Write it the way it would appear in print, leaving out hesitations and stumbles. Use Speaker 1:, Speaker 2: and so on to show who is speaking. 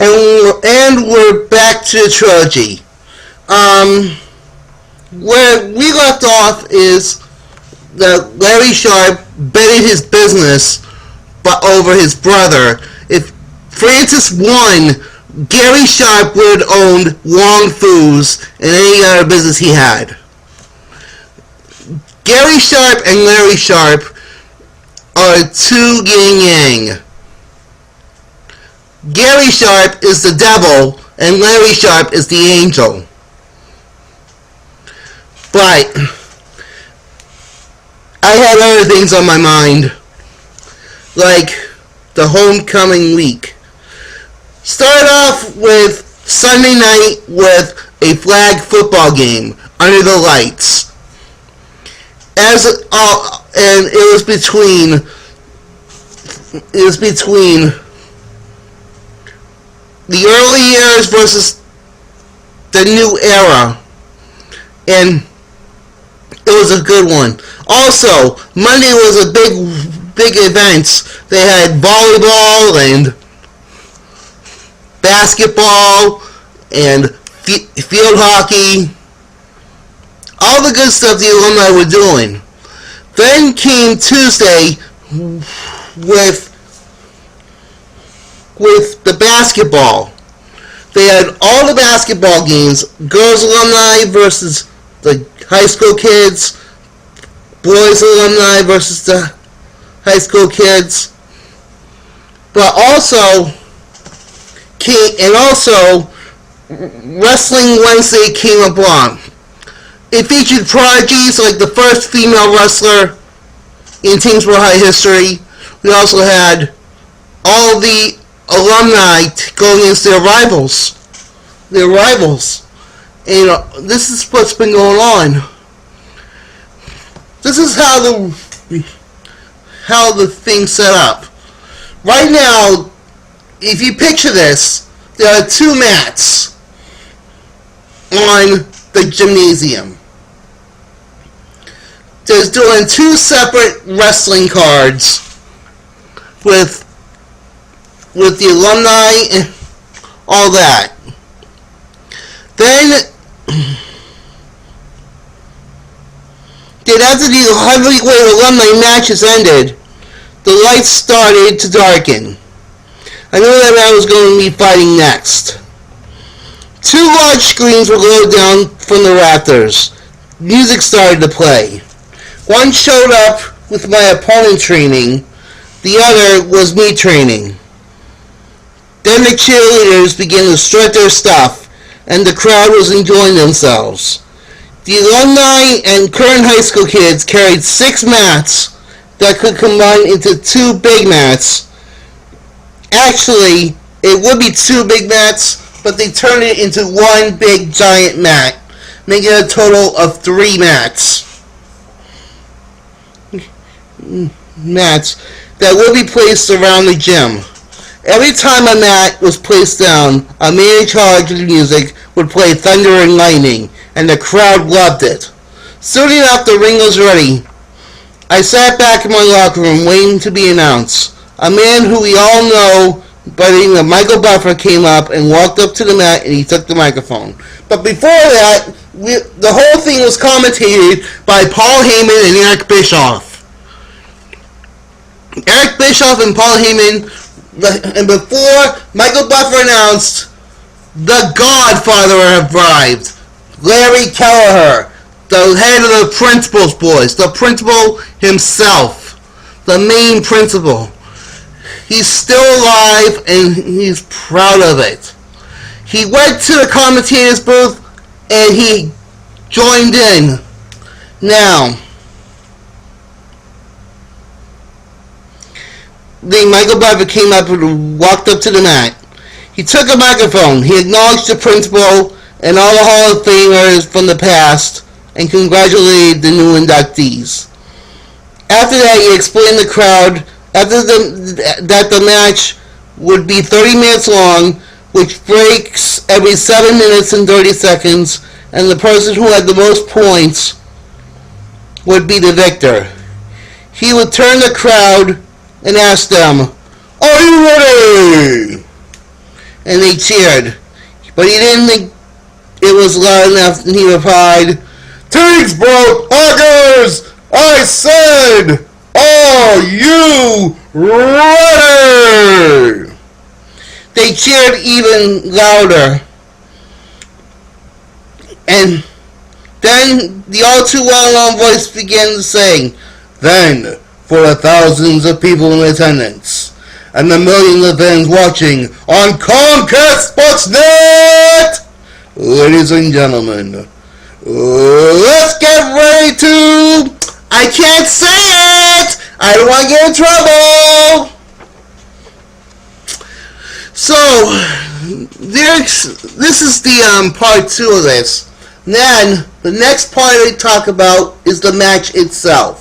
Speaker 1: And we're back to the trilogy. Where we left off is that Larry Sharpe betted his business over his brother. If Francis won, Gary Sharpe would have owned Wong Foo's and any other business he had. Gary Sharpe and Larry Sharpe are two yin yang. Gary Sharpe is the devil and Larry Sharpe is the angel. But I had other things on my mind, like the homecoming week. Start off with Sunday night with a flag football game under the lights. And it was between the early years versus the new era, and it was a good one. Also, Monday was a big event. They had volleyball and basketball and field hockey, all the good stuff the alumni were doing. Then came Tuesday with the basketball. They had all the basketball games, girls alumni versus the high school kids, boys alumni versus the high school kids. But also Wrestling Wednesday came along. It featured prodigies like the first female wrestler in Tingsboro High history. We also had all the alumni going against their rivals. And this is what's been going on. This is how the thing's set up. Right now, if you picture this, there are two mats on the gymnasium. There's doing two separate wrestling cards with the alumni and all that. Then after the heavyweight alumni matches ended, the lights started to darken. I knew that I was going to be fighting next. Two large screens were lowered down from the rafters. Music started to play. One showed up with my opponent training. The other was me training. Then the cheerleaders began to strut their stuff, and the crowd was enjoying themselves. The alumni and current high school kids carried 6 mats that could combine into 2 big mats. Actually, it would be 2 big mats, but they turned it into 1 big giant mat, making a total of 3 mats. Mats that would be placed around the gym. Every time a mat was placed down, a man in charge of the music would play Thunder and Lightning, and the crowd loved it. Soon enough, the ring was ready. I sat back in my locker room waiting to be announced. A man who we all know by the name of Michael Buffer came up and walked up to the mat, and he took the microphone. But before that, the whole thing was commentated by Paul Heyman and Eric Bischoff. Eric Bischoff and Paul Heyman, and before Michael Buffer announced, the Godfather arrived, Larry Kelleher, the head of the principal's boys, the principal himself, the main principal. He's still alive and he's proud of it. He went to the commentator's booth and he joined in. Now, Michael Buffer came up and walked up to the mat. He took a microphone. He acknowledged the principal and all the Hall of Famers from the past and congratulated the new inductees. After that, he explained to the crowd that the match would be 30 minutes long, which breaks every 7 minutes and 30 seconds, and the person who had the most points would be the victor. He would turn the crowd and ask them, "Are you ready?" and they cheered. But he didn't think it was loud enough, and he replied, "Thanks, bro, huggers! I said, are you ready?" They cheered even louder. And then the all too well-known voice began to sing, "Then, for the thousands of people in attendance, and the millions of fans watching on Comcast Sportsnet, ladies and gentlemen, let's get ready to... I can't say it! I don't want to get in trouble!" So, this is the part 2 of this. Then, the next part I talk about is the match itself.